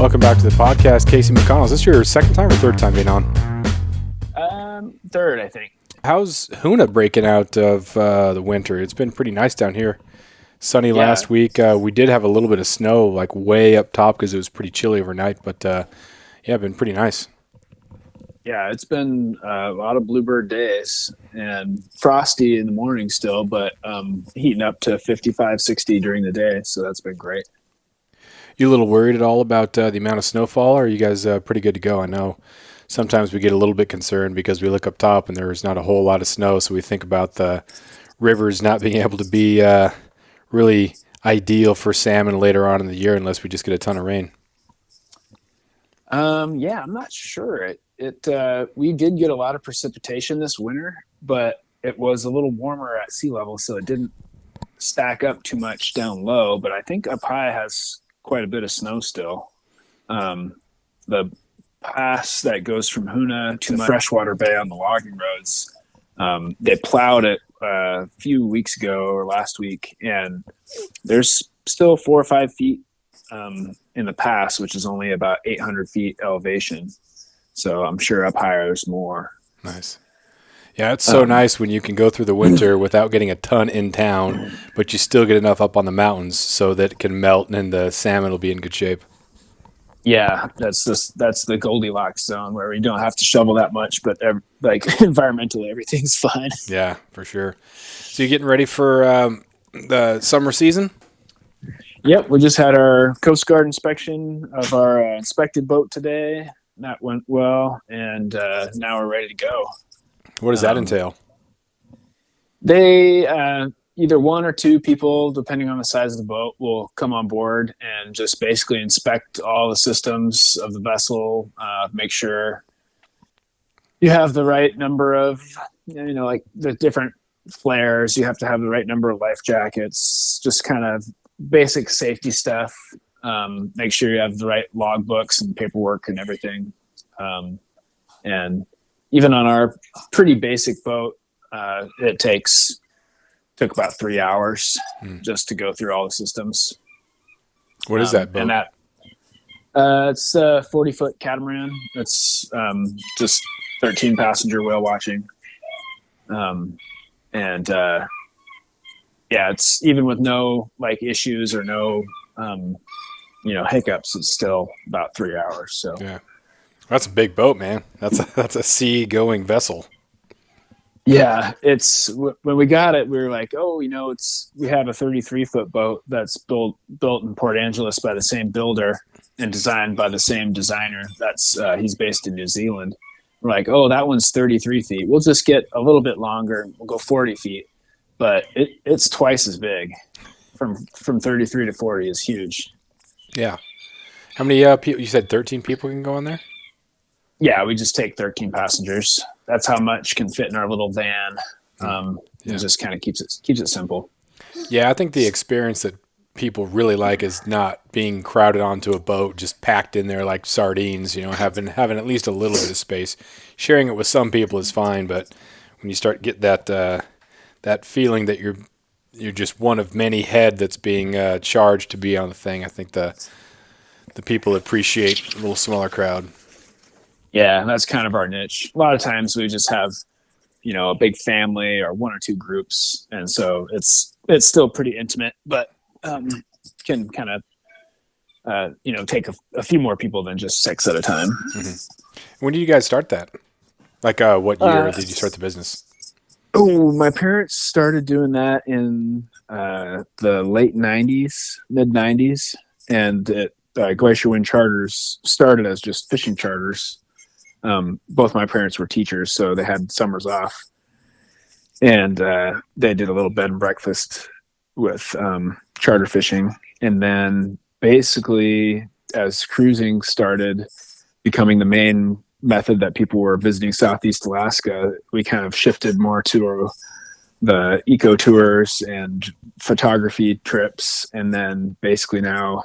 Welcome back to the podcast, Casey McConnell. Is this your second time or third time being on? Third, I think. How's Hoonah breaking out of the winter? It's been pretty nice down here. Sunny last week. We did have a little bit of snow, like way up top because it was pretty chilly overnight. But been pretty nice. Yeah, it's been a lot of bluebird days and frosty in the morning still, but heating up to 55, 60 during the day. So that's been great. You a little worried at all about the amount of snowfall, or are you guys pretty good to go? I know sometimes we get a little bit concerned because we look up top and there's not a whole lot of snow, so we think about the rivers not being able to be really ideal for salmon later on in the year unless we just get a ton of rain. I'm not sure. We did get a lot of precipitation this winter, but it was a little warmer at sea level, so it didn't stack up too much down low. But I think up high has quite a bit of snow still. The pass that goes from Hoonah to the freshwater bay on the logging roads, they plowed it a few weeks ago or last week, and there's still 4 or 5 feet in the pass, which is only about 800 feet elevation. So I'm sure up higher there's more. Nice. Yeah, it's so nice when you can go through the winter without getting a ton in town, but you still get enough up on the mountains so that it can melt and the salmon will be in good shape. Yeah, that's the Goldilocks zone where you don't have to shovel that much, but environmentally everything's fine. Yeah, for sure. So you getting ready for the summer season? Yep, we just had our Coast Guard inspection of our inspected boat today. That went well, and now we're ready to go. What does that entail? They either 1 or 2 people, depending on the size of the boat, will come on board and just basically inspect all the systems of the vessel, make sure you have the right number of, like the different flares. You have to have the right number of life jackets, just kind of basic safety stuff. Make sure you have the right logbooks and paperwork and everything. And even on our pretty basic boat, it took about 3 hours just to go through all the systems. What is that boat? And that it's a 40-foot catamaran. It's just 13 passenger whale watching. It's even with no issues or no hiccups, it's still about 3 hours. So yeah, that's a big boat, man. That's a sea-going vessel. Yeah, it's when we got it, we were like, we have a 33-foot boat that's built in Port Angeles by the same builder and designed by the same designer. That's he's based in New Zealand. We're like, that one's 33 feet. We'll just get a little bit longer. We'll go 40 feet, but it's twice as big. From 33 to 40 is huge. Yeah. How many people? You said 13 people can go on there? Yeah, we just take 13 passengers. That's how much can fit in our little van. It just kind of keeps it simple. Yeah, I think the experience that people really like is not being crowded onto a boat, just packed in there like sardines. Having at least a little bit of space. Sharing it with some people is fine, but when you start get that feeling that you're just one of many head that's being charged to be on the thing, I think the people appreciate a little smaller crowd. Yeah, that's kind of our niche. A lot of times we just have, a big family or 1 or 2 groups, and so it's still pretty intimate, but can kind of take a few more people than just 6 at a time. Mm-hmm. When did you guys start that? What year did you start the business? My parents started doing that in the late 90s, mid 90s, and Glacier Wind Charters started as just fishing charters. Both my parents were teachers, so they had summers off, and they did a little bed and breakfast with charter fishing. And then basically as cruising started becoming the main method that people were visiting Southeast Alaska, we kind of shifted more to the eco tours and photography trips. And then basically now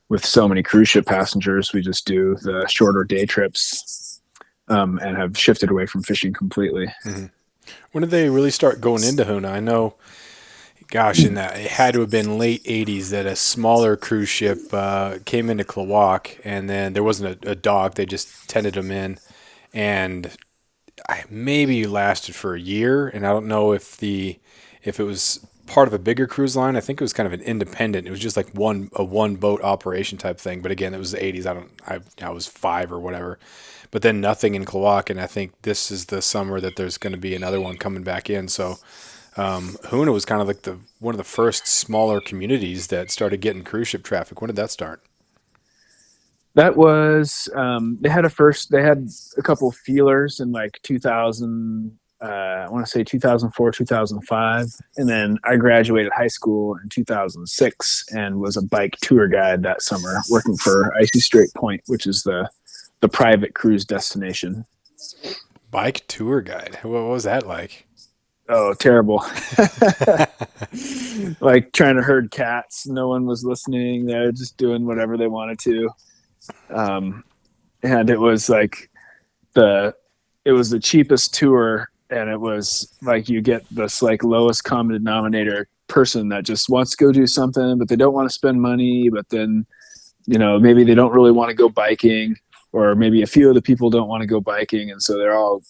with so many cruise ship passengers, we just do the shorter day trips and have shifted away from fishing completely. Mm-hmm. When did they really start going into Hoonah? I know gosh, in that it had to have been late '80s that a smaller cruise ship came into Klawock, and then there wasn't a dock; they just tended them in, and maybe lasted for a year. And I don't know if it was part of a bigger cruise line. I think it was kind of an independent. It was just like one boat operation type thing. But again, it was the '80s. I was 5 or whatever. But then nothing in Klawock, and I think this is the summer that there's going to be another one coming back in. So Hoonah was kind of like the one of the first smaller communities that started getting cruise ship traffic. When did that start? That was they had a couple feelers in like 2000. I want to say 2004, 2005, and then I graduated high school in 2006 and was a bike tour guide that summer, working for Icy Strait Point, which is the private cruise destination. Bike tour guide. What was that like? Oh, terrible! Like trying to herd cats. No one was listening. They were just doing whatever they wanted to. Um, and it was like the it was the cheapest tour, and it was like you get this like lowest common denominator person that just wants to go do something, but they don't want to spend money. But then maybe they don't really want to go biking, or maybe a few of the people don't want to go biking, and so they're all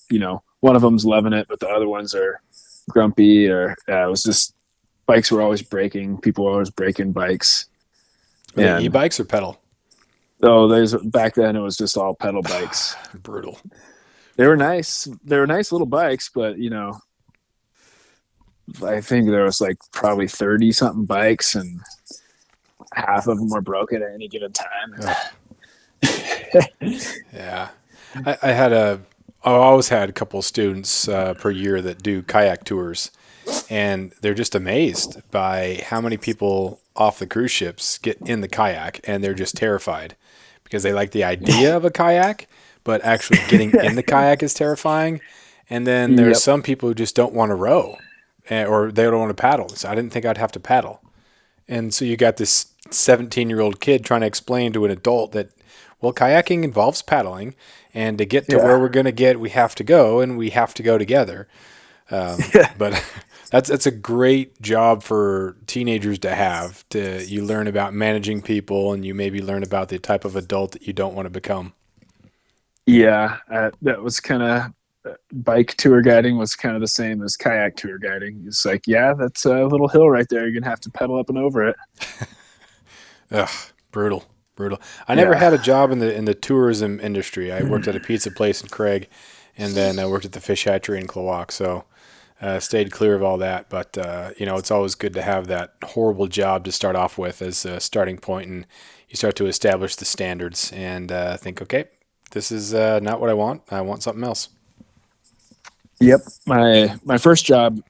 one of them's loving it, but the other ones are grumpy. Or it was just bikes were always breaking. People were always breaking bikes. Were they e-bikes or pedal? Oh, there's back then it was just all pedal bikes. Brutal. They were nice. They were nice little bikes, but I think there was like probably 30 something bikes, and half of them were broken at any given time. Yeah. I always had a couple of students per year that do kayak tours, and they're just amazed by how many people off the cruise ships get in the kayak, and they're just terrified because they like the idea of a kayak, but actually getting in the kayak is terrifying. And then there's some people who just don't want to row, or they don't want to paddle. So I didn't think I'd have to paddle. And so you got this 17-year-old kid trying to explain to an adult that, well, kayaking involves paddling, and to get to where we're going to get, we have to go, and we have to go together. But that's a great job for teenagers to have. You learn about managing people, and you maybe learn about the type of adult that you don't want to become. Yeah, that was kind of bike tour guiding was kind of the same as kayak tour guiding. It's like, yeah, that's a little hill right there. You're gonna have to pedal up and over it. Ugh, brutal. I never had a job in the tourism industry. I worked at a pizza place in Craig, and then I worked at the fish hatchery in Klawock. So stayed clear of all that. But it's always good to have that horrible job to start off with as a starting point, and you start to establish the standards and think, okay, this is not what I want. I want something else. Yep, my first job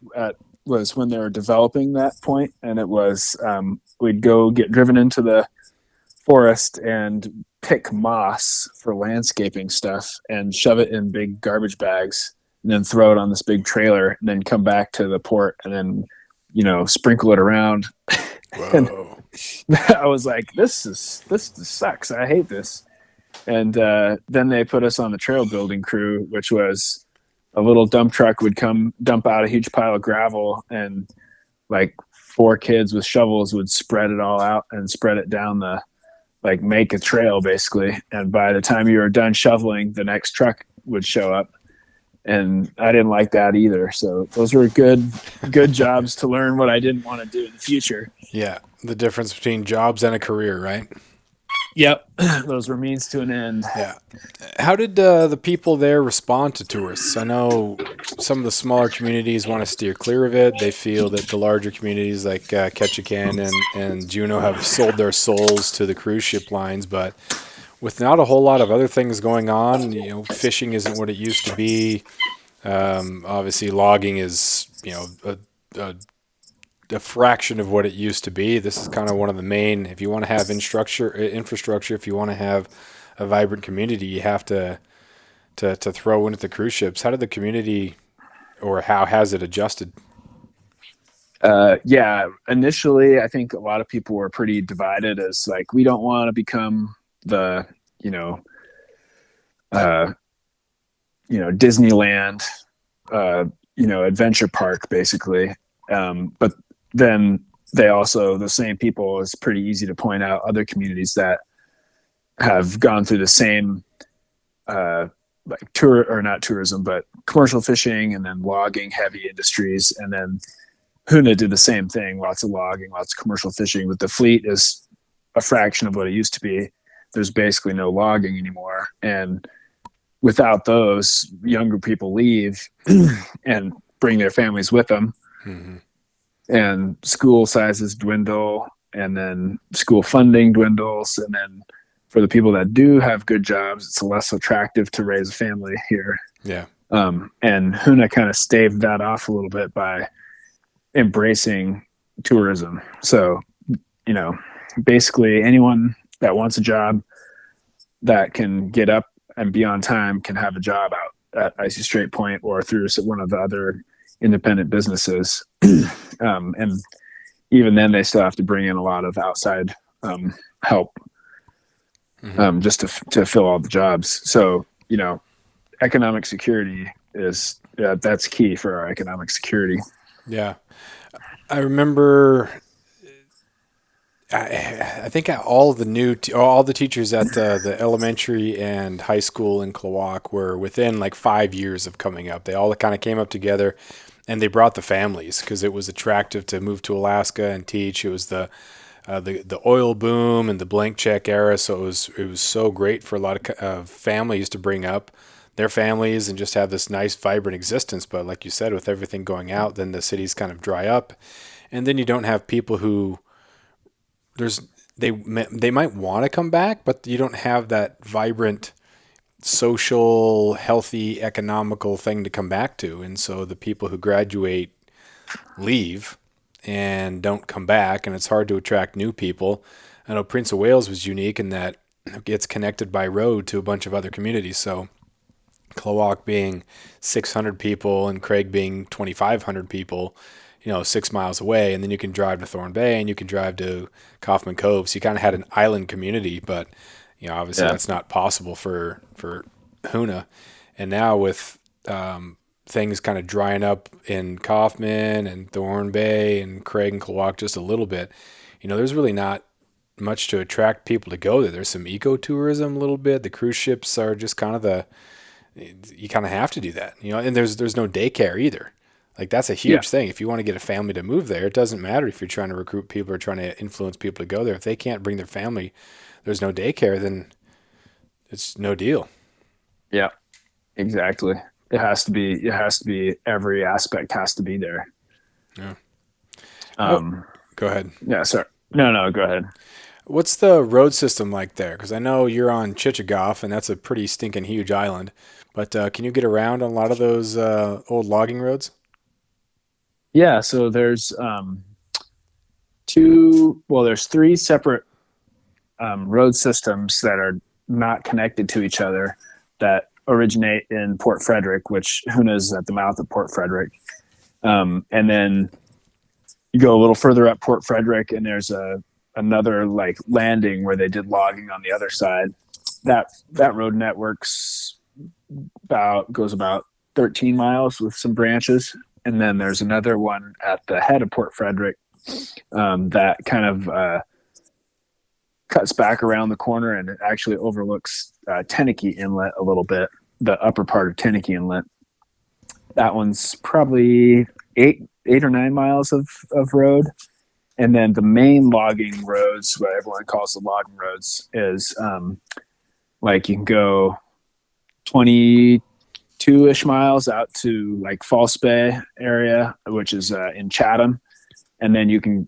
was when they were developing that point, and it was we'd go get driven into the forest and pick moss for landscaping stuff and shove it in big garbage bags and then throw it on this big trailer and then come back to the port and then sprinkle it around. And I was like, this sucks. I hate this. And then they put us on the trail building crew, which was a little dump truck would come dump out a huge pile of gravel, and like 4 kids with shovels would spread it all out and spread it down make a trail basically. And by the time you were done shoveling, the next truck would show up. And I didn't like that either. So those were good jobs to learn what I didn't want to do in the future. Yeah. The difference between jobs and a career, right? Yep. Those were means to an end. Yeah. How did the people there respond to tourists? I know some of the smaller communities want to steer clear of it. They feel that the larger communities like Ketchikan and Juneau have sold their souls to the cruise ship lines, but with not a whole lot of other things going on, fishing isn't what it used to be. Obviously, logging is, a fraction of what it used to be. This is kind of one of the main, if you want to have infrastructure, if you want to have a vibrant community, you have to throw in at the cruise ships. How did the community, or how has it adjusted? Yeah, initially, I think a lot of people were pretty divided as like, we don't want to become the, Disneyland, adventure park basically. But then they also, the same people, it's pretty easy to point out other communities that have gone through the same like tour, or not tourism, but commercial fishing and then logging heavy industries. And then Hoonah did the same thing, lots of logging, lots of commercial fishing, but the fleet is a fraction of what it used to be. There's basically no logging anymore. And without those, younger people leave and bring their families with them. Mm-hmm. And school sizes dwindle, and then school funding dwindles. And then for the people that do have good jobs, it's less attractive to raise a family here. Yeah. And Hoonah kind of staved that off a little bit by embracing tourism. So, you know, basically anyone that wants a job that can get up and be on time can have a job out at Icy Strait Point or through one of the other independent businesses. And even then they still have to bring in a lot of outside help just to fill all the jobs. So, you know, economic security is that's key for our economic security. Yeah. I remember, I think all the teachers at the elementary and high school in Klawock were within like 5 years of coming up. They all kind of came up together, and they brought the families because it was attractive to move to Alaska and teach. It was the oil boom and the blank check era, so it was so great for a lot of families to bring up their families and just have this nice, vibrant existence. But like you said, with everything going out, then the cities kind of dry up, and then you don't have people who they might want to come back, but you don't have that vibrant, social, healthy, economical thing to come back to. And so the people who graduate leave and don't come back, and it's hard to attract new people. I know Prince of Wales was unique in that it's connected by road to a bunch of other communities. So Klawock being 600 people and Craig being 2,500 people, 6 miles away, and then you can drive to Thorn Bay and you can drive to Kaufman Cove. So you kind of had an island community, but obviously that's not possible for Hoonah. And now with things kind of drying up in Kaufman and Thorn Bay and Craig and Klawock just a little bit, there's really not much to attract people to go there. There's some ecotourism a little bit. The cruise ships are just kind of you kind of have to do that, and there's no daycare either. Like that's a huge thing. If you want to get a family to move there, it doesn't matter if you're trying to recruit people or trying to influence people to go there. If they can't bring their family, there's no daycare, then it's no deal. Yeah, exactly. It has to be every aspect has to be there. Yeah. Go ahead. Yeah, sorry. No, go ahead. What's the road system like there? Because I know you're on Chichagof, and that's a pretty stinking huge island. But can you get around on a lot of those old logging roads? Yeah, so there's there's three separate road systems that are not connected to each other that originate in Port Frederick, which Hoonah is at the mouth of Port Frederick. And then you go a little further up Port Frederick, and there's another like landing where they did logging on the other side. That road network's goes about 13 miles with some branches. And then there's another one at the head of Port Frederick that kind of cuts back around the corner, and it actually overlooks Teneke Inlet a little bit, the upper part of Teneke Inlet. That one's probably 8 or 9 miles of road. And then the main logging roads, what everyone calls the logging roads, is like you can go 22-ish miles out to like False Bay area, which is in Chatham. And then you can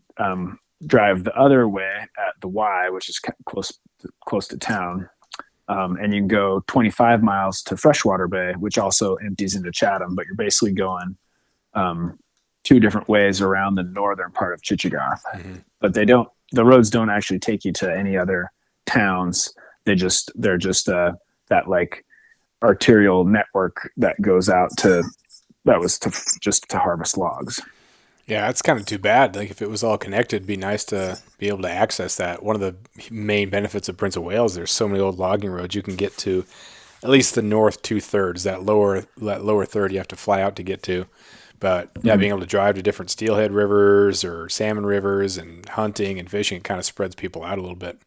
drive the other way at the Y, which is close to town. And you can go 25 miles to Freshwater Bay, which also empties into Chatham, but you're basically going two different ways around the northern part of Chichagof. Mm-hmm. But the roads don't actually take you to any other towns. They're just that like arterial network that goes out to harvest logs. Yeah, that's kind of too bad. Like if it was all connected, it'd be nice to be able to access that. One of the main benefits of Prince of Wales, there's so many old logging roads you can get to, at least the north 2/3. That lower third you have to fly out to get to. But yeah, being able to drive to different steelhead rivers or salmon rivers and hunting and fishing, it kind of spreads people out a little bit.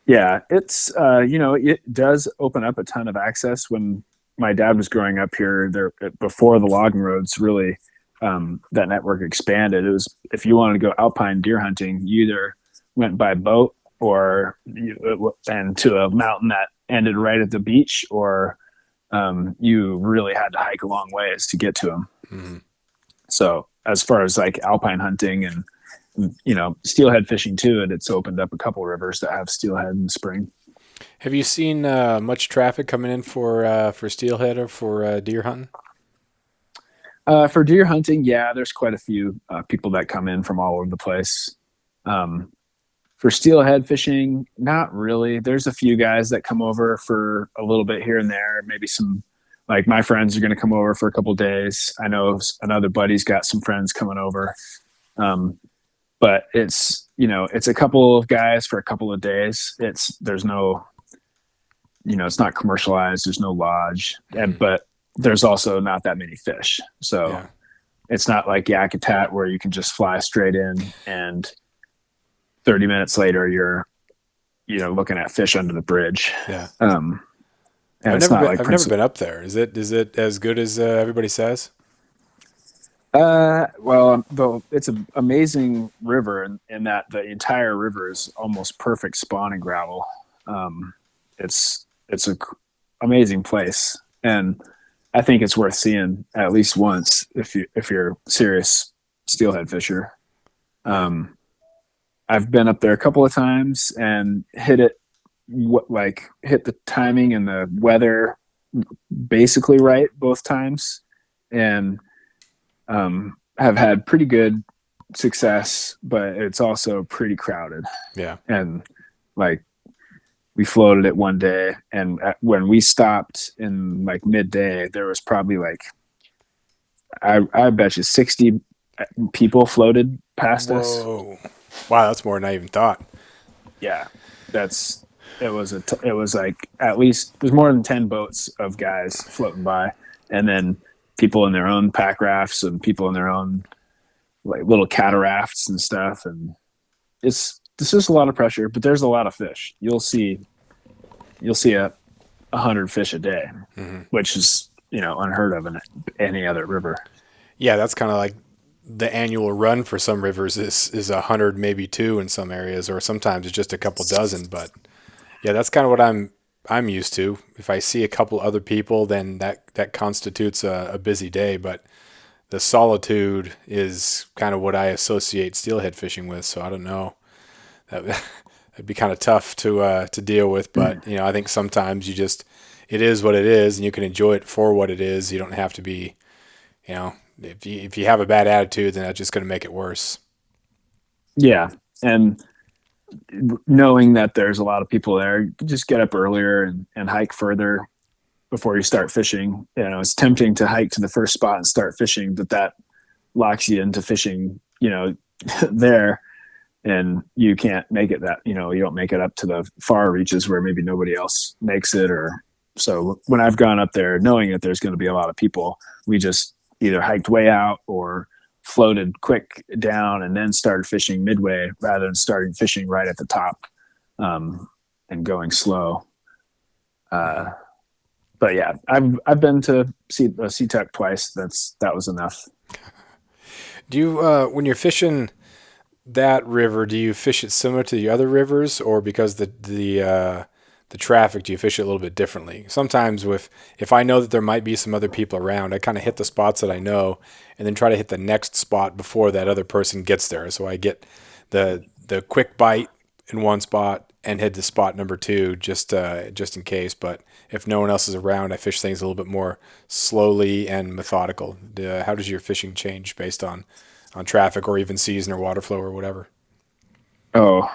Yeah, it's it does open up a ton of access. When my dad was growing up here, there before the logging roads really that network expanded. It was if you wanted to go alpine deer hunting, you either went by boat or and to a mountain that ended right at the beach, or you really had to hike a long ways to get to them. Mm-hmm. So as far as like alpine hunting and steelhead fishing too, and it's opened up a couple rivers that have steelhead in the spring. Have you seen much traffic coming in for steelhead or for deer hunting? For deer hunting, yeah, there's quite a few people that come in from all over the place. For steelhead fishing, not really. There's a few guys that come over for a little bit here and there. Maybe some, like my friends are going to come over for a couple days. I know another buddy's got some friends coming over. But it's a couple of guys for a couple of days. There's no, it's not commercialized. There's no lodge, but there's also not that many fish. So Yeah. it's not like Yakutat where you can just fly straight in and 30 minutes later you're, looking at fish under the bridge. Yeah. And I've never been up there. Is it as good as everybody says? Well, though it's an amazing river in that the entire river is almost perfect spawning gravel. It's a amazing place, and I think it's worth seeing at least once if you're a serious steelhead fisher. I've been up there a couple of times and hit the timing and the weather basically right both times, and have had pretty good success, but it's also pretty crowded. Yeah. And like we floated it one day, and when we stopped in like midday, there was probably like I bet you 60 people floated past us. Whoa. Wow, that's more than I even thought. Yeah, it was like at least there's more than 10 boats of guys floating by, and then people in their own pack rafts and people in their own like little catarafts and stuff. And this is a lot of pressure, but there's a lot of fish. You'll see 100 fish a day, which is, unheard of in any other river. Yeah, that's kind of like the annual run for some rivers is 100, maybe two in some areas, or sometimes it's just a couple dozen. But yeah, that's kind of what I'm used to. If I see a couple other people, then that constitutes a busy day. But the solitude is kind of what I associate steelhead fishing with. So I don't know. That'd be kind of tough to deal with. But I think sometimes it is what it is, and you can enjoy it for what it is. You don't have to be, if you have a bad attitude, then that's just going to make it worse. Yeah, and knowing that there's a lot of people there, you just get up earlier and hike further before you start fishing. It's tempting to hike to the first spot and start fishing, but that locks you into fishing, there, and you can't make it you don't make it up to the far reaches where maybe nobody else makes it. Or so when I've gone up there knowing that there's going to be a lot of people, we just either hiked way out or floated quick down and then started fishing midway rather than starting fishing right at the top, and going slow. But yeah, I've been to SeaTuck twice. That was enough. Do you when you're fishing that river, do you fish it similar to the other rivers, or because the traffic, do you fish it a little bit differently? Sometimes if I know that there might be some other people around, I kind of hit the spots that I know and then try to hit the next spot before that other person gets there. So I get the quick bite in one spot and head to spot number two just in case. But if no one else is around, I fish things a little bit more slowly and methodical. How does your fishing change based on traffic or even season or water flow or whatever? Oh,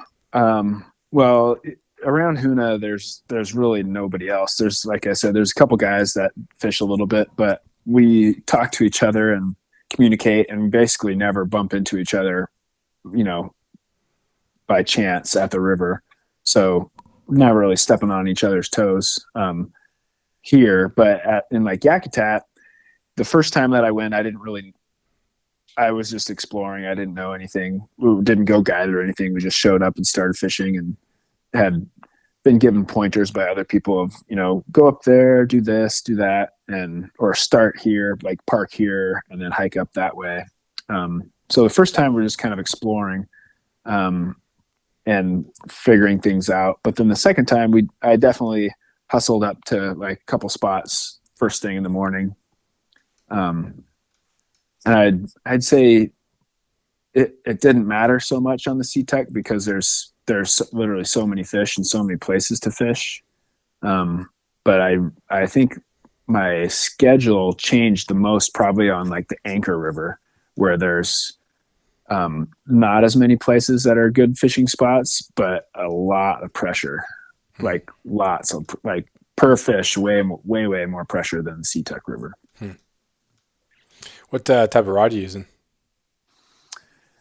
well, around Hoonah, there's really nobody else. There's, like I said, there's a couple guys that fish a little bit, but we talk to each other and communicate and basically never bump into each other, by chance at the river. So not really stepping on each other's toes here. But in like Yakutat, the first time that I went, I was just exploring. I didn't know anything. We didn't go guided or anything. We just showed up and started fishing, and had been given pointers by other people of, go up there, do this, do that, and or start here, like park here, and then hike up that way. So the first time we're just kind of exploring, and figuring things out. But then the second time, I definitely hustled up to like a couple spots first thing in the morning. And I'd say it didn't matter so much on the SeaTech because there's literally so many fish and so many places to fish. But I think my schedule changed the most probably on like the Anchor River, where there's not as many places that are good fishing spots, but a lot of pressure, like lots of like per fish, way more pressure than the SeaTech River. What type of rod are you using?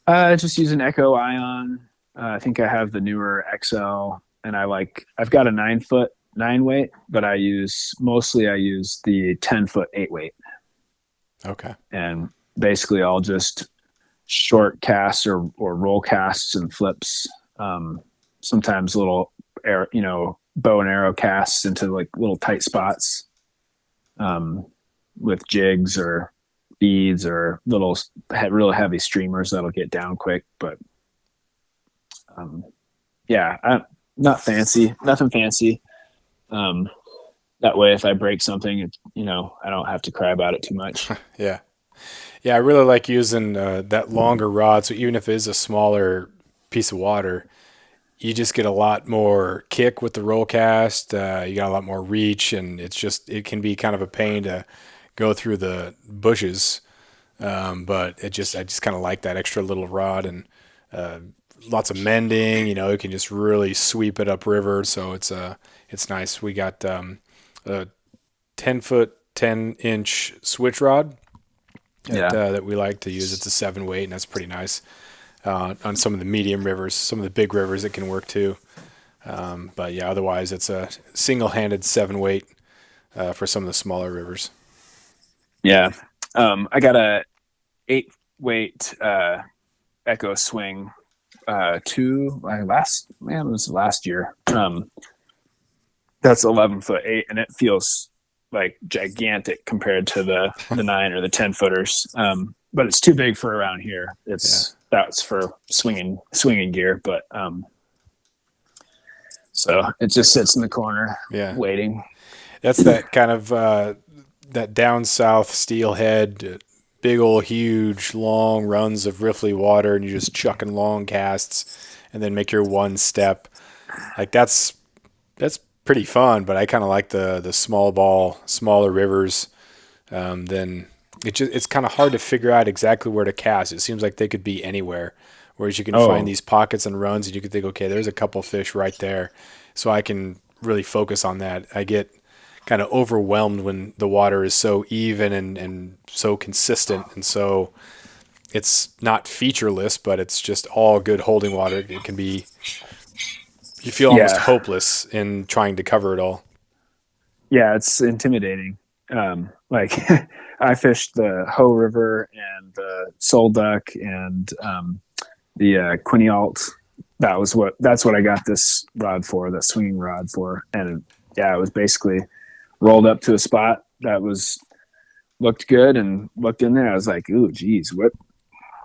Just use an Echo Ion. I think I have the newer XL, and I've got a 9-foot 9-weight, but I use the 10-foot 8-weight. Okay. And basically all just short casts or roll casts and flips. Sometimes little bow and arrow casts into like little tight spots, with jigs or beads or little real heavy streamers that'll get down quick. But not fancy, nothing fancy. That way, if I break something, I don't have to cry about it too much. Yeah. Yeah, I really like using that longer rod. So even if it is a smaller piece of water, you just get a lot more kick with the roll cast. You got a lot more reach, and it can be kind of a pain to go through the bushes. But I just kind of like that extra little rod, and lots of mending. You can just really sweep it upriver. So it's nice. We got a 10-foot 10-inch switch rod that we like to use. It's a 7-weight, and that's pretty nice on some of the medium rivers. Some of the big rivers it can work too. But yeah, otherwise it's a single-handed 7-weight for some of the smaller rivers. Yeah. I got a 8-weight Echo Swing it was last year. That's 11-foot 8, and it feels like gigantic compared to the 9 or the 10-footers. But it's too big for around here. That's for swinging gear, but so it just sits in the corner, waiting. That's that kind of that down south steelhead, big old huge long runs of riffly water, and you're just chucking long casts, and then make your one step. Like that's pretty fun, but I kind of like the smaller rivers. Then it's kind of hard to figure out exactly where to cast. It seems like they could be anywhere, whereas you can find these pockets and runs, and you can think, okay, there's a couple fish right there, so I can really focus on that. I get kind of overwhelmed when the water is so even and so consistent, and so it's not featureless, but it's just all good holding water. It can be. You feel almost hopeless in trying to cover it all. Yeah, it's intimidating. Like I fished the Hoh River and the Soul Duck and the Quinialt. That's what I got this rod for, that swinging rod for. And it was basically rolled up to a spot that looked good, and looked in there. I was like, ooh, geez,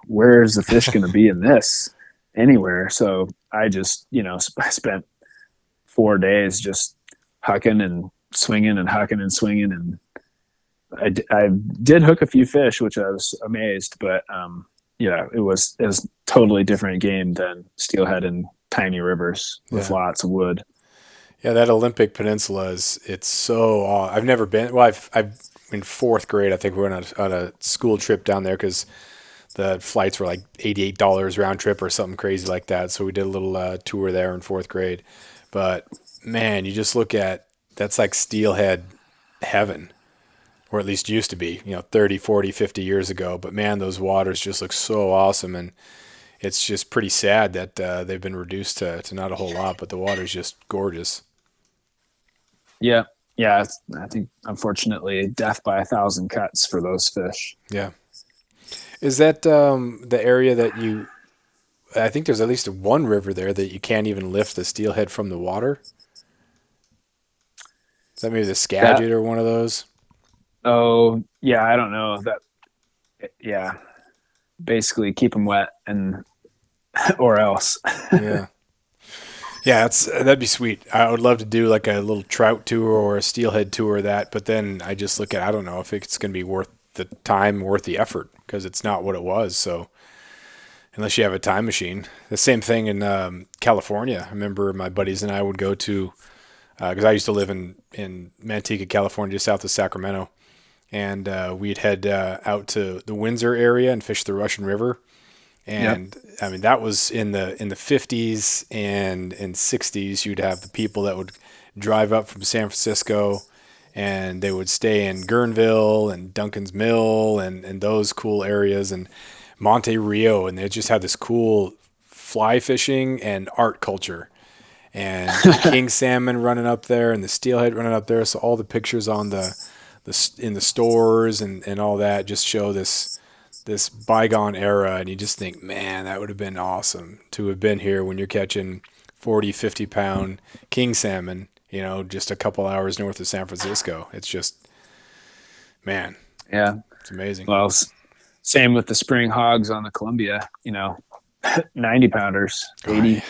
where's the fish going to be in this? Anywhere. So I just, I spent 4 days just hucking and swinging and hucking and swinging. And I did hook a few fish, which I was amazed, but it was totally different game than steelhead in tiny rivers with lots of wood. Yeah, that Olympic Peninsula it's so. I've never been. Well, I've in 4th grade. I think we went on a school trip down there because the flights were like $88 round trip or something crazy like that. So we did a little tour there in 4th grade. But man, you just look at that's like steelhead heaven, or at least used to be. 30, 40, 50 years ago. But man, those waters just look so awesome, and it's just pretty sad that they've been reduced to not a whole lot. But the water's just gorgeous. Yeah, yeah, I think unfortunately death by 1,000 cuts for those fish. Yeah. Is that the area that you? I think there's at least one river there that you can't even lift the steelhead from the water. Is that maybe the That Skagit or one of those? oh yeah, I don't know that. Yeah, basically keep them wet and or else. Yeah. Yeah, that'd be sweet. I would love to do like a little trout tour or a steelhead tour of that, but then I just look at I don't know if it's going to be worth the time, worth the effort because it's not what it was. So unless you have a time machine, the same thing in California. I remember my buddies and I would go to because I used to live in Manteca, California, just south of Sacramento, and we'd head out to the Windsor area and fish the Russian River. Yep. And I mean that was in the 50s and 60s. You'd have the people that would drive up from San Francisco, and they would stay in Guerneville and Duncan's Mill and those cool areas and Monte Rio, and they just had this cool fly fishing and art culture. And the king salmon running up there and the steelhead running up there. So all the pictures on the in the stores and all that just show this bygone era, and you just think, man, that would have been awesome to have been here when you're catching 40, 50 pound king salmon, just a couple hours north of San Francisco. It's just, man, Yeah. it's amazing. Well, same with the spring hogs on the Columbia. 90 pounders, Oh, 80.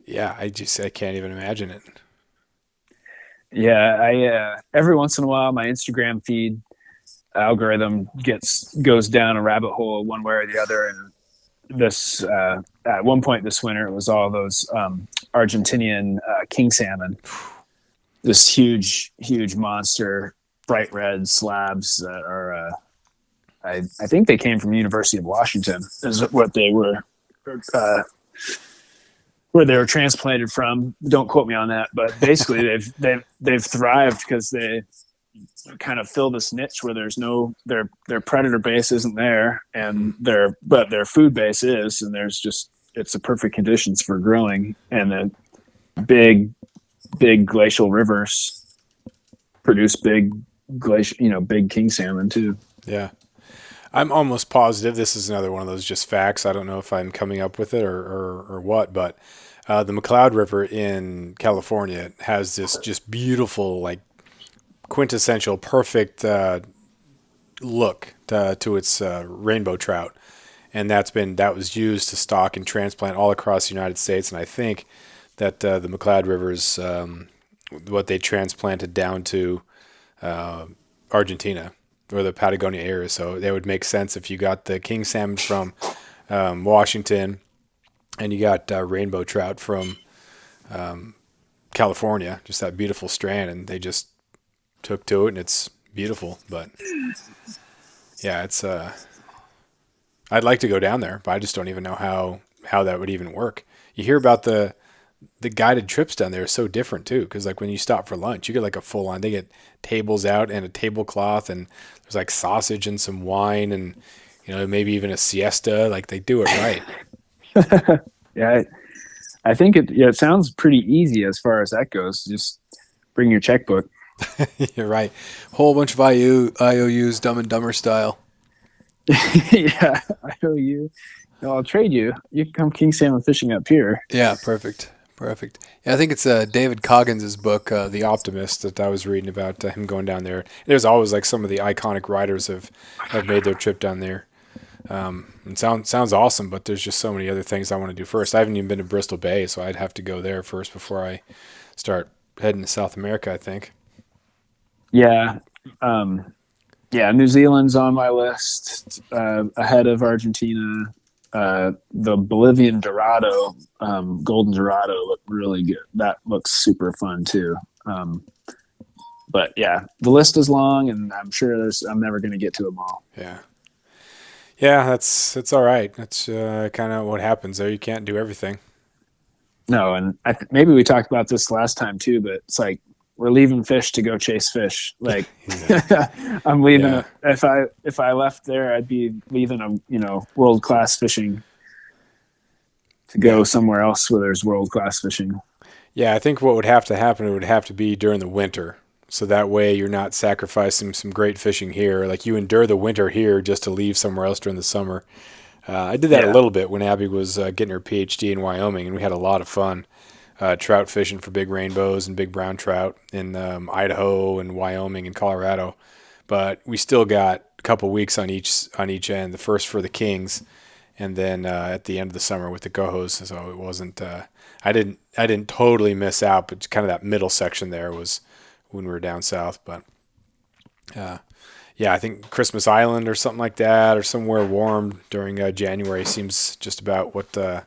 yeah, I can't even imagine it. Yeah, I every once in a while my Instagram feed algorithm goes down a rabbit hole one way or the other, and this at one point this winter it was all those Argentinian king salmon, this huge monster bright red slabs that are I think they came from University of Washington is what they were uh, where they were transplanted from. Don't quote me on that, but basically they've thrived because they kind of fill this niche where there's no their predator base isn't there, and their food base is, and there's just it's the perfect conditions for growing, and the big glacial rivers produce big big king salmon too. Yeah. I'm almost positive this is another one of those just facts. I don't know if I'm coming up with it or what, but the McCloud River in California has this just beautiful, like quintessential, perfect look to its rainbow trout, and that was used to stock and transplant all across the United States. And I think that the McCloud River is what they transplanted down to Argentina or the Patagonia area. So that would make sense if you got the king salmon from Washington and you got rainbow trout from California, just that beautiful strand, and they just took to it, and it's beautiful. But yeah, it's I'd like to go down there, but I just don't even know how that would even work. You hear about the guided trips down there are so different too, because like when you stop for lunch, you get like a full on. They get tables out and a tablecloth, and there's like sausage and some wine, and maybe even a siesta. Like they do it right. Yeah, I think it sounds pretty easy as far as that goes. Just bring your checkbook. You're right. Whole bunch of IOUs, Dumb and Dumber style. Yeah, I owe you. No, I'll trade you. You can come king salmon fishing up here. Yeah, perfect. Perfect. Yeah, I think it's David Coggins' book, The Optimist, that I was reading about him going down there. There's always like some of the iconic writers have made their trip down there. It sounds awesome, but there's just so many other things I want to do first. I haven't even been to Bristol Bay, so I'd have to go there first before I start heading to South America, I think. Yeah, yeah. New Zealand's on my list ahead of Argentina. The Bolivian Dorado, Golden Dorado looked really good. That looks super fun too. But yeah, the list is long, and I'm sure I'm never going to get to them all. Yeah. Yeah, that's all right. That's kind of what happens there. You can't do everything. No, and maybe we talked about this last time too, but it's like we're leaving fish to go chase fish. Like I'm leaving. Yeah. If I left there, I'd be leaving world class fishing to go somewhere else where there's world class fishing. Yeah, I think what would have to happen, it would have to be during the winter. So that way you're not sacrificing some great fishing here. Like you endure the winter here just to leave somewhere else during the summer. I did that a Yeah. little bit when Abby was getting her PhD in Wyoming, and we had a lot of fun trout fishing for big rainbows and big brown trout in Idaho and Wyoming and Colorado. But we still got a couple weeks on each end. The first for the kings, and then at the end of the summer with the cohos. So it wasn't. I didn't totally miss out, but kind of that middle section there was when we were down south. But uh, yeah, I think Christmas Island or something like that, or somewhere warm during January seems just about what the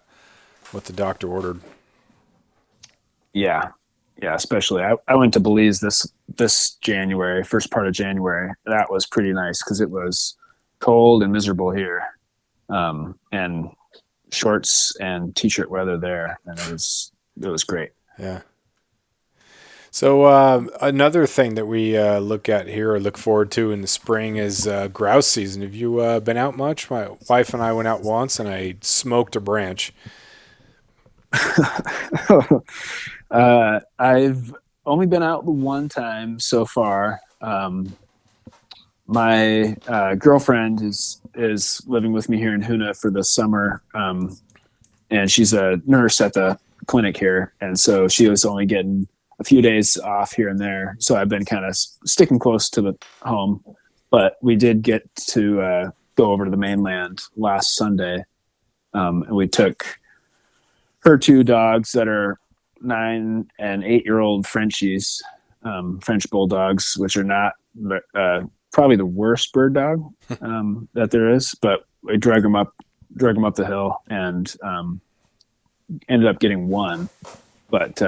doctor ordered. Yeah. Yeah. Especially I went to Belize this January, first part of January. That was pretty nice because it was cold and miserable here. And shorts and t-shirt weather there, and it was great. Yeah. So another thing that we look at here or look forward to in the spring is grouse season. Have you been out much? My wife and I went out once, and I smoked a branch. I've only been out one time so far. My girlfriend is living with me here in Hoonah for the summer, and she's a nurse at the clinic here, and so she was only getting a few days off here and there. So I've been kind of sticking close to the home, but we did get to go over to the mainland last Sunday, and we took her two dogs that are 9 and 8-year-old Frenchies, French bulldogs, which are not probably the worst bird dog that there is, but we drug them up the hill and ended up getting one. But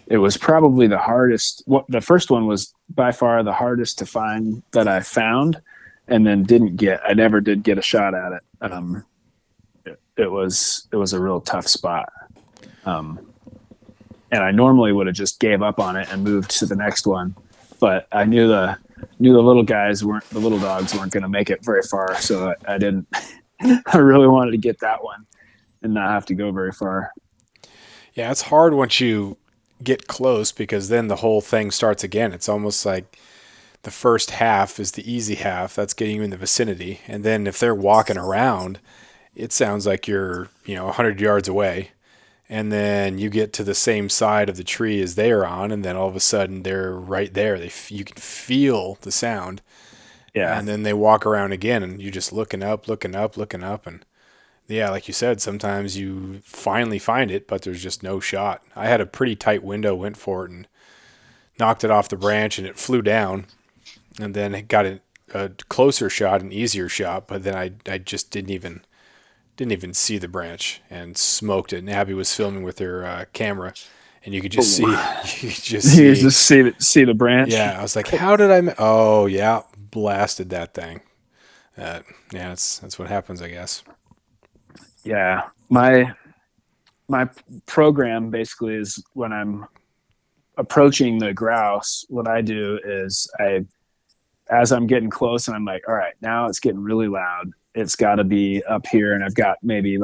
it was probably the hardest. The first one was by far the hardest to find that I found, and then didn't get. I never did get a shot at it. It was a real tough spot. And I normally would have just gave up on it and moved to the next one, but I knew the little dogs weren't going to make it very far, so I didn't. I really wanted to get that one and not have to go very far. Yeah, it's hard once you get close because then the whole thing starts again. It's almost like the first half is the easy half. That's getting you in the vicinity, and then if they're walking around, it sounds like you're 100 yards away. And then you get to the same side of the tree as they are on, and then all of a sudden they're right there. You can feel the sound, Yeah. and then they walk around again, and you're just looking up, and yeah, like you said, sometimes you finally find it, but there's just no shot. I had a pretty tight window, went for it, and knocked it off the branch, and it flew down, and then it got a closer shot, an easier shot, but then I just didn't even see the branch and smoked it. And Abby was filming with her camera, and you could just see, You just see the branch. Yeah, I was like, how did I? Oh yeah, blasted that thing. Yeah, that's what happens, I guess. Yeah. My program basically is when I'm approaching the grouse, what I do is as I'm getting close and I'm like, all right, now it's getting really loud. It's got to be up here, and I've got maybe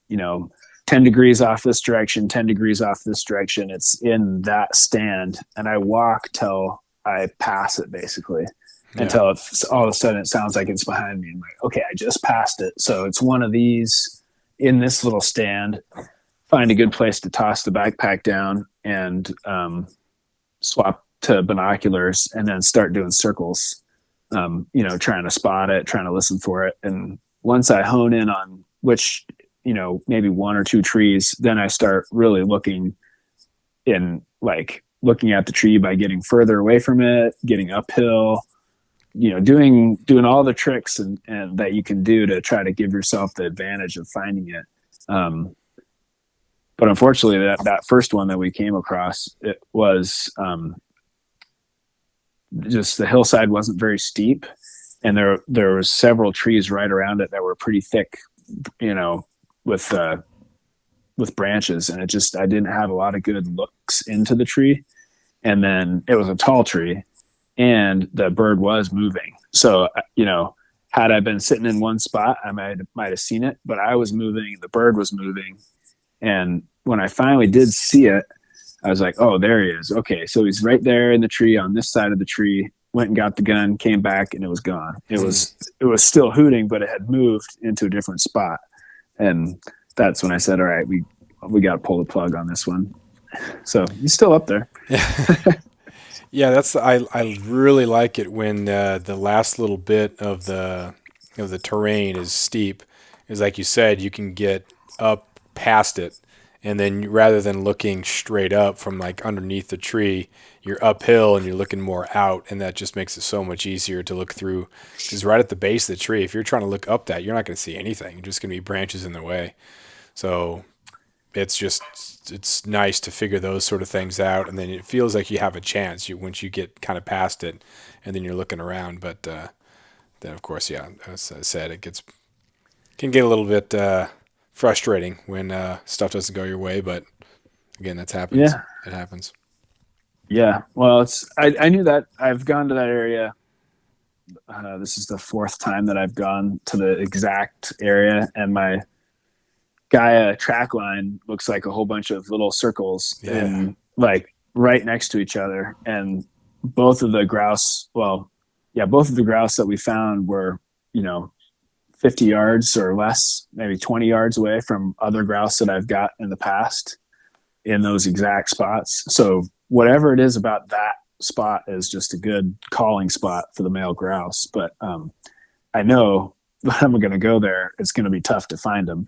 10 degrees off this direction, 10 degrees off this direction. It's in that stand, and I walk till I pass it, basically, until all of a sudden it sounds like it's behind me. I'm like, okay, I just passed it. So it's one of these in this little stand. Find a good place to toss the backpack down and swap to binoculars, and then start doing circles. Trying to spot it, trying to listen for it. And once I hone in on which, maybe one or two trees, then I start really looking at the tree by getting further away from it, getting uphill, doing all the tricks and that you can do to try to give yourself the advantage of finding it. But unfortunately that first one that we came across, it was, just the hillside wasn't very steep, and there was several trees right around it that were pretty thick, with branches, and I didn't have a lot of good looks into the tree. And then it was a tall tree, and the bird was moving. So had I been sitting in one spot, I might have seen it, but I was moving, the bird was moving, and when I finally did see it, I was like, oh, there he is. Okay, so he's right there in the tree on this side of the tree. Went and got the gun, came back, and it was gone. It was still hooting, but it had moved into a different spot. And that's when I said, all right, we got to pull the plug on this one. So he's still up there. Yeah, I really like it when the last little bit of the terrain is steep. Is like you said, you can get up past it, and then rather than looking straight up from like underneath the tree, you're uphill and you're looking more out, and that just makes it so much easier to look through. Because right at the base of the tree, if you're trying to look up that, you're not going to see anything. You're just going to be branches in the way. So it's nice to figure those sort of things out, and then it feels like you have a chance once you get kind of past it, and then you're looking around. But then of course, yeah, as I said, can get a little bit frustrating when stuff doesn't go your way. But again, that happens. Yeah. It happens. Yeah. Well, I knew that. I've gone to that area. This is the fourth time that I've gone to the exact area, and my Gaia track line looks like a whole bunch of little circles and like right next to each other. And both of the grouse, both of the grouse that we found were, 50 yards or less, maybe 20 yards away from other grouse that I've got in the past in those exact spots. So whatever it is about that spot is just a good calling spot for the male grouse. But I know that I'm going to go there. It's going to be tough to find them.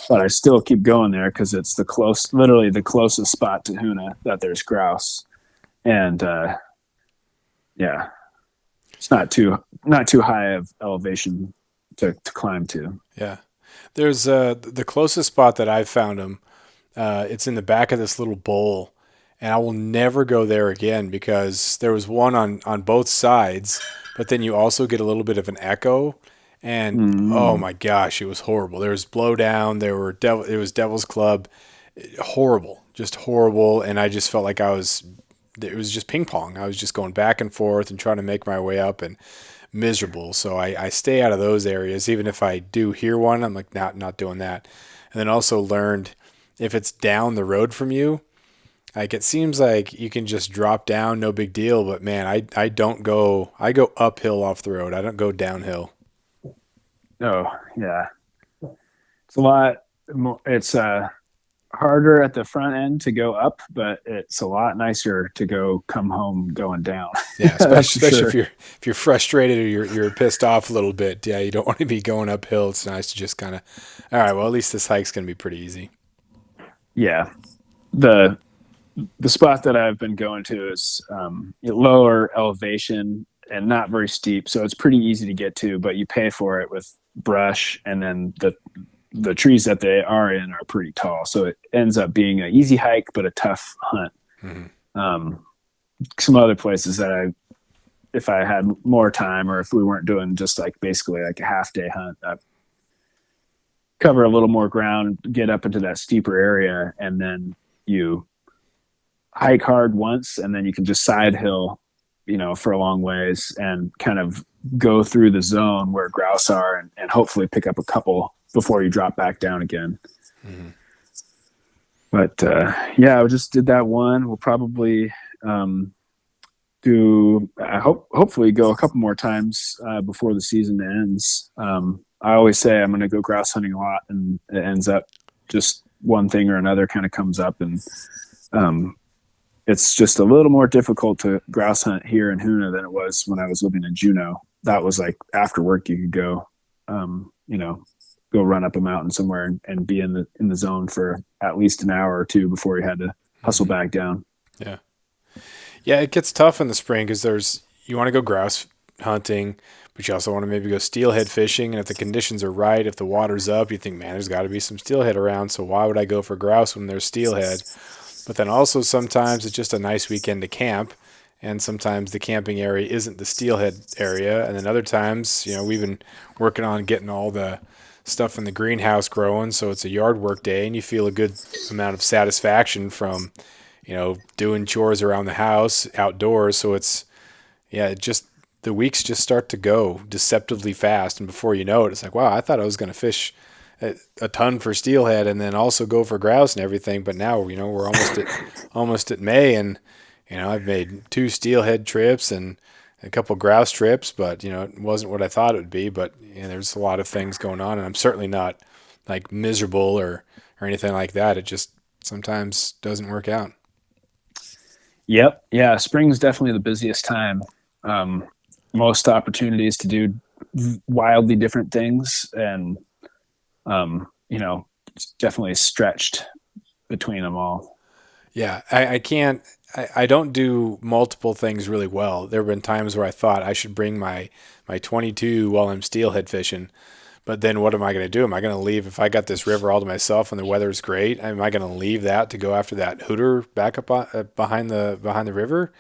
But I still keep going there because it's literally the closest spot to Hoonah that there's grouse, and it's not too high of elevation to climb to. Yeah, there's the closest spot that I've found them. It's in the back of this little bowl, and I will never go there again because there was one on both sides, but then you also get a little bit of an echo. And oh my gosh, it was horrible. There was blowdown. It was Devil's Club, horrible, just horrible. And I just felt like it was just ping pong. I was just going back and forth and trying to make my way up and miserable. So I stay out of those areas. Even if I do hear one, I'm like, not doing that. And then also learned if it's down the road from you, like it seems like you can just drop down, no big deal. But man, I go uphill off the road. I don't go downhill. Oh yeah, it's a lot more. It's harder at the front end to go up, but it's a lot nicer to come home going down. Yeah, especially sure. if you're frustrated or you're pissed off a little bit. Yeah, you don't want to be going uphill. It's nice to just kind of, all right, well, at least this hike's gonna be pretty easy. Yeah, the spot that I've been going to is lower elevation and not very steep, so it's pretty easy to get to, but you pay for it with brush, and then the trees that they are in are pretty tall, so it ends up being an easy hike but a tough hunt. Some other places that if I had more time, or if we weren't doing just like basically like a half day hunt, I'd cover a little more ground, get up into that steeper area, and then you hike hard once, and then you can just side hill for a long ways and kind of go through the zone where grouse are, and hopefully pick up a couple before you drop back down again. But I just did that one. We'll probably hopefully go a couple more times before the season ends. I always say I'm going to go grouse hunting a lot, and it ends up just one thing or another kind of comes up, and it's just a little more difficult to grouse hunt here in Hoonah than it was when I was living in Juneau. That was like after work you could go, go run up a mountain somewhere and be in the zone for at least an hour or two before you had to hustle back down. Yeah. Yeah, it gets tough in the spring because you want to go grouse hunting, but you also want to maybe go steelhead fishing. And if the conditions are right, if the water's up, you think, man, there's got to be some steelhead around. So why would I go for grouse when there's steelhead? But then also sometimes it's just a nice weekend to camp. And sometimes the camping area isn't the steelhead area. And then other times, we've been working on getting all the stuff in the greenhouse growing. So it's a yard work day, and you feel a good amount of satisfaction from, doing chores around the house, outdoors. So the weeks just start to go deceptively fast. And before you know it, it's like, wow, I thought I was going to fish a ton for steelhead, and then also go for grouse and everything. But now, we're almost at May, and I've made 2 steelhead trips and a couple grouse trips, but it wasn't what I thought it would be. But there's a lot of things going on, and I'm certainly not like miserable or anything like that. It just sometimes doesn't work out. Yep. Yeah. Spring's definitely the busiest time. Um, Most opportunities to do wildly different things, and it's definitely stretched between them all. Yeah, I can't. I don't do multiple things really well. There have been times where I thought I should bring my 22 while I'm steelhead fishing, but then what am I going to do? Am I going to leave if I got this river all to myself and the weather's great? Am I going to leave that to go after that Hooter back up behind the river?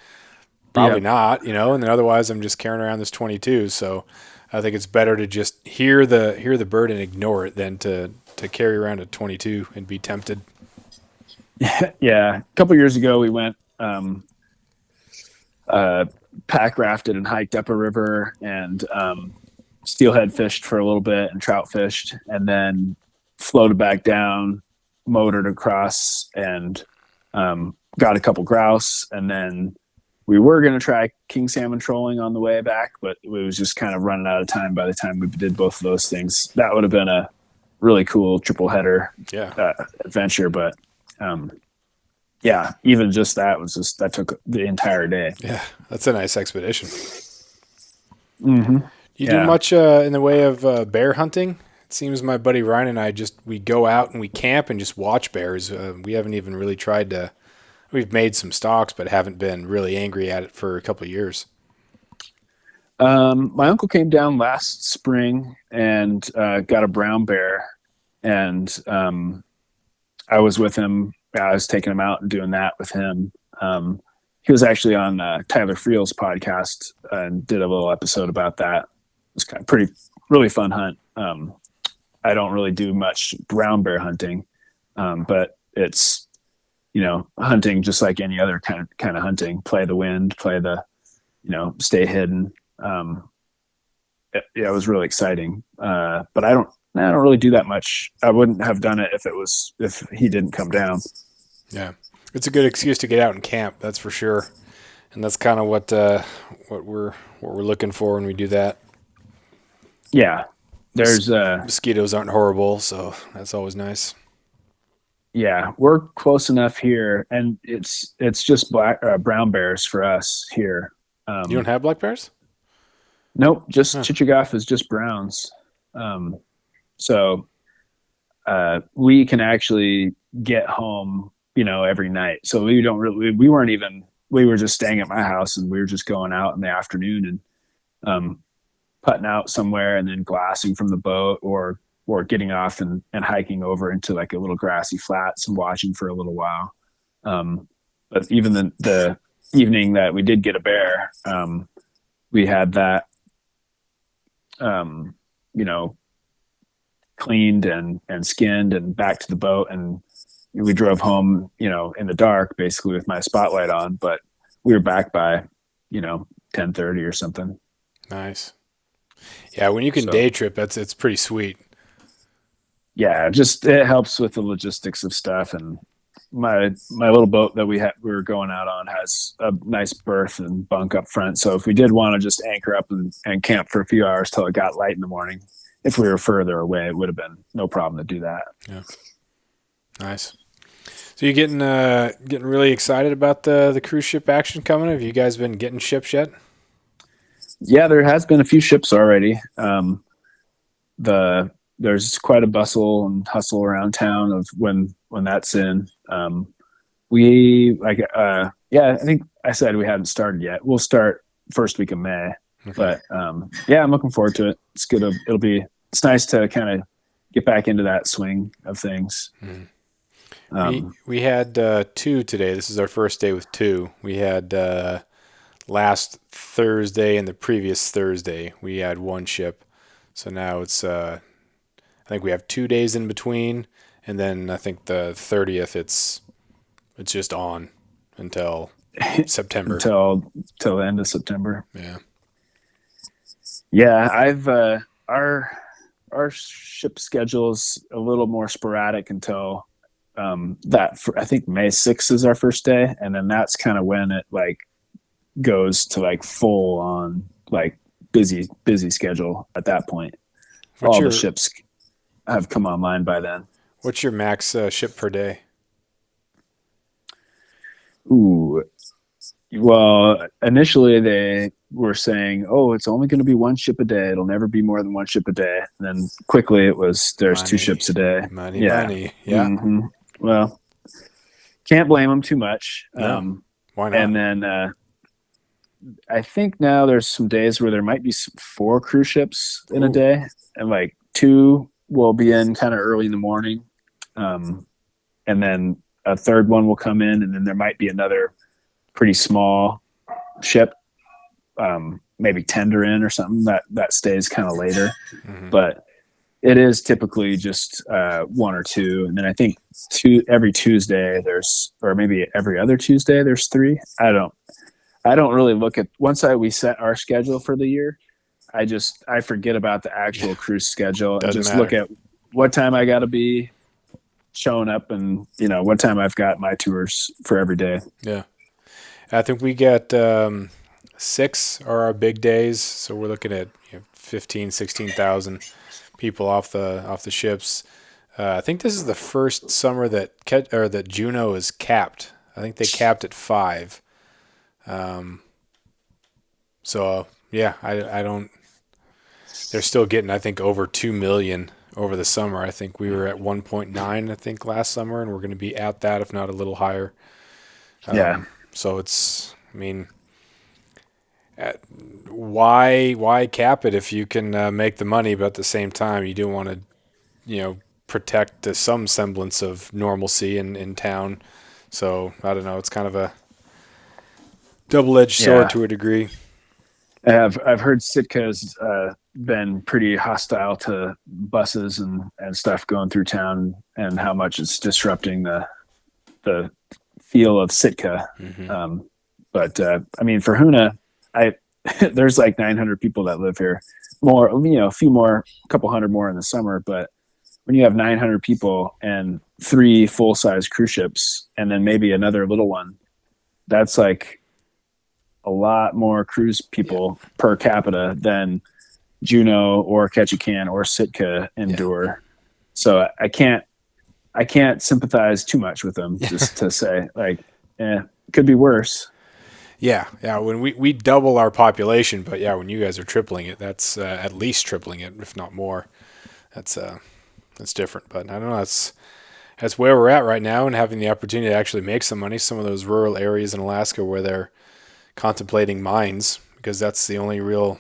Probably Yeah. not. And then otherwise I'm just carrying around this 22. So I think it's better to just hear the bird and ignore it than to carry around a 22 and be tempted. Yeah. A couple years ago, we went uh, pack rafted and hiked up a river, and steelhead fished for a little bit and trout fished, and then floated back down, motored across, and got a couple grouse. And then we were going to try king salmon trolling on the way back, but it was just kind of running out of time by the time we did both of those things. That would have been a really cool triple header Yeah. adventure, but yeah, even just that took the entire day. Yeah. That's a nice expedition. Mm-hmm. You do Yeah. much in the way of bear hunting? It seems my buddy Ryan and I we go out and we camp and just watch bears. We haven't even really tried to. We've made some stalks, but haven't been really angry at it for a couple of years. My uncle came down last spring and got a brown bear, and I was with him. I was taking him out and doing that with him. He was actually on Tyler Friel's podcast and did a little episode about that. It was kind of really fun hunt. I don't really do much brown bear hunting, but it's hunting just like any other kind of hunting. Play the wind, play the stay hidden. It was really exciting. But I don't really do that much. I wouldn't have done it if he didn't come down. Yeah, it's a good excuse to get out and camp. That's for sure, and that's kind of what we're looking for when we do that. Yeah, there's Mosquitoes aren't horrible, so that's always nice. yeah, we're close enough here, and it's just brown bears for us here. You don't have black bears? Nope, just Huh. Chichagoff is just browns. So we can actually get home, every night. So we were just staying at my house, and we were just going out in the afternoon and putting out somewhere and then glassing from the boat, or getting off and hiking over into like a little grassy flats and watching for a little while. But even the evening that we did get a bear, we had that, cleaned and skinned and back to the boat. And we drove home, in the dark, basically with my spotlight on, but we were back by, 10:30 or something. Nice. Yeah, when you can So, day trip, it's pretty sweet. yeah, just it helps with the logistics of stuff. And my little boat that we were going out on has a nice berth and bunk up front. So if we did want to just anchor up and camp for a few hours till it got light in the morning, if we were further away, it would have been no problem to do that. Yeah, nice. So you getting really excited about the cruise ship action coming? Have you guys been getting ships yet? Yeah, there has been a few ships already. There's quite a bustle and hustle around town of when that's in. I think I said we hadn't started yet. We'll start first week of May, Okay. but yeah, I'm looking forward to it. It's good. It's nice to kind of get back into that swing of things. Mhm. Um, We had 2 today. This is our first day with 2. We had last Thursday and the previous Thursday we had 1 ship. So now it's I think we have 2 days in between, and then I think the 30th it's just on until September. until the end of September. Yeah. Yeah, I've our our ship schedule is a little more sporadic until I think May 6th is our first day, and then that's kind of when it like goes to like full on like busy schedule at that point. What's All the your ships have come online by then. what's your max ship per day? Ooh, well, initially they were saying, "Oh, it's only going to be one ship a day. It'll never be more than one ship a day." And then quickly it was, "There's two Money, ships a day." money, Yeah. money. Yeah. hmm Well, can't blame them too much. No, why And not? then I think now there's some days where there might be four cruise ships in a Ooh. day, and like two will be in kind of early in the morning, um, and then a third one will come in, and then there might be another pretty small ship, maybe tender in or something that stays kind of later. Hmm. But it is typically just one or two, and then I think every Tuesday there's, or maybe every other Tuesday there's three. I don't really look at we set our schedule for the year. I forget about the actual Yeah, cruise schedule and doesn't just look matter. at what time I got to be showing up, and what time I've got my tours for every day. Yeah. I think we get 6 are our big days, so we're looking at 15, 16,000 people off the ships. I think this is the first summer that Juneau is capped. I think they capped at 5. Um, so yeah, I don't. They're still getting, I think, over 2 million over the summer. I think we were at 1.9, I think, last summer, and we're going to be at that, if not a little higher. Yeah. So it's, I mean, why cap it if you can make the money, but at the same time you do want to, protect some semblance of normalcy in town. So I don't know. It's kind of a double-edged sword Yeah. to a degree. I've heard Sitka's been pretty hostile to buses and stuff going through town, and how much it's disrupting the feel of Sitka. Hmm. But I mean, for Hoonah, I there's like 900 people that live here. More, a few more, a couple hundred more in the summer. But when you have 900 people and three full size cruise ships, and then maybe another little one, that's like a lot more cruise Yeah, people per capita than Juneau or Ketchikan or Sitka yeah, endure. So I can't sympathize too much with them. Just to say, like, it could be worse. yeah. When we double our population, but yeah, when you guys are tripling it, that's at least tripling it, if not more. That's different. But I don't know. That's where we're at right now, and having the opportunity to actually make some money. Some of those rural areas in Alaska where they're contemplating mines, because that's the only real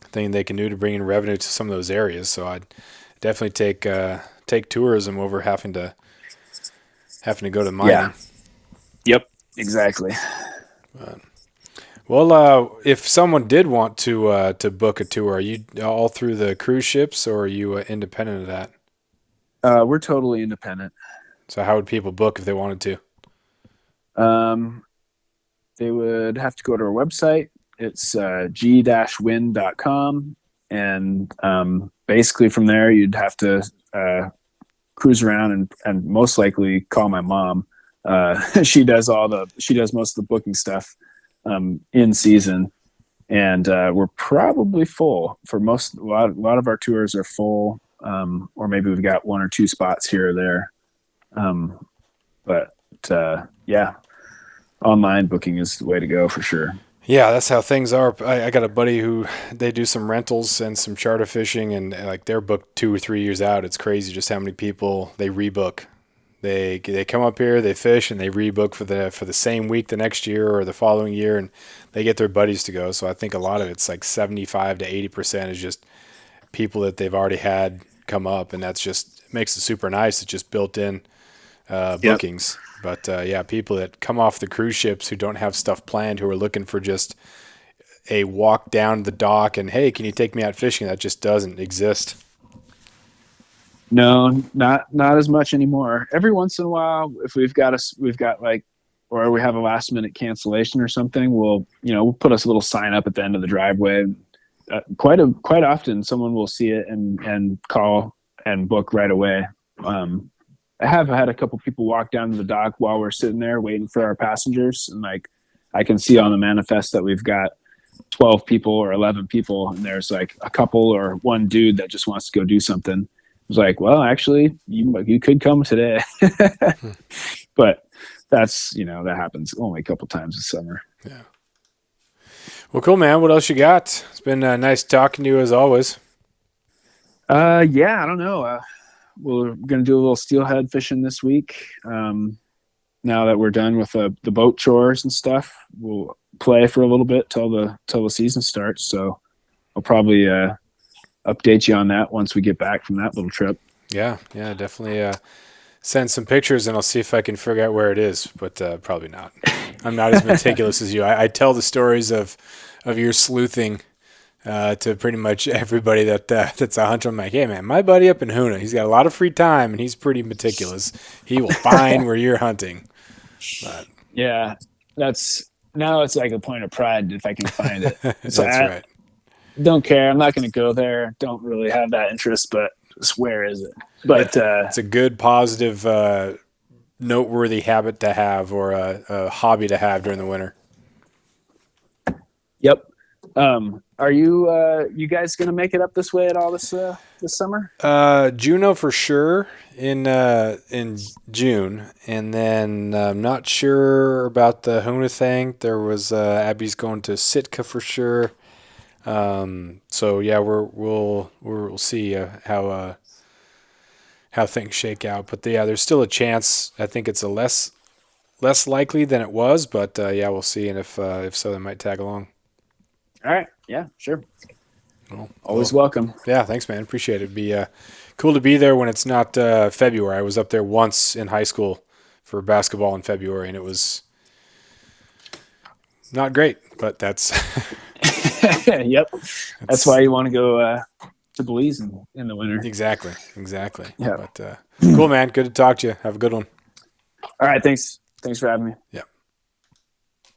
thing they can do to bring in revenue to some of those areas. So I'd definitely take tourism over having to go to Yeah. mining. Yep. Exactly. Well, if someone did want to book a tour, are you all through the cruise ships, or are you independent of that? We're totally independent. So how would people book if they wanted to? Um, they would have to go to our website. It's g-wind.com. And basically from there, you'd have to cruise around and most likely call my mom. She does most of the booking stuff in season. And we're probably full for a lot of our tours are full. Or maybe we've got one or two spots here or there. Um, but yeah, online booking is the way to go for sure. Yeah, that's how things are. I got a buddy who they do some rentals and some charter fishing, and like they're booked 2 or 3 years out. It's crazy just how many people they rebook. They come up here, they fish, and they rebook for the same week the next year or the following year, and they get their buddies to go. So I think a lot of it's like 75 to 80% is just people that they've already had come up, and that's just it makes it super nice. It's just built in Yep. bookings. But yeah, people that come off the cruise ships who don't have stuff planned, who are looking for just a walk down the dock and hey, can you take me out fishing? That just doesn't exist. No, not as much anymore. Every once in a while, if we've got like, or we have a last minute cancellation or something, we'll put us a little sign up at the end of the driveway. quite often someone will see it and call and book right away. I have had a couple people walk down to the dock while we're sitting there waiting for our passengers, and like I can see on the manifest that we've got 12 people or 11 people, and there's like a couple or one dude that just wants to go do something. I was like, well, actually, you could come today, but that's that happens only a couple times this summer. Yeah. Well, cool, man. What else you got? It's been nice talking to you as always. Yeah, I don't know. We're gonna do a little steelhead fishing this week. Now that we're done with the boat chores and stuff, we'll play for a little bit till the season starts. So I'll probably update you on that once we get back from that little trip. Yeah, definitely. Send some pictures and I'll see if I can figure out where it is, but probably not. I'm not as meticulous as you. I tell the stories of your sleuthing to pretty much everybody that's a hunter. I'm like, hey man, my buddy up in Hoonah, he's got a lot of free time and he's pretty meticulous. He will find where you're hunting. But yeah, now it's like a point of pride if I can find it. That's right. Don't care. I'm not going to go there. Don't really have that interest, but just where is it? But it's a good, positive, noteworthy habit to have, or a hobby to have during the winter. Yep. Are you guys going to make it up this way at all this summer? Juneau for sure in June, and then I'm not sure about the Hoonah thing. There was Abby's going to Sitka for sure. So yeah, we'll see how things shake out. But yeah, there's still a chance. I think it's a less likely than it was, but yeah, we'll see. And if so, they might tag along. All right. Yeah, sure. Well, always welcome. Yeah, thanks, man. Appreciate it. It'd be cool to be there when it's not February. I was up there once in high school for basketball in February, and it was not great, but that's yep. That's why you want to go to Belize in the winter. Exactly. Yeah. But cool, man. Good to talk to you. Have a good one. All right. Thanks for having me. Yeah.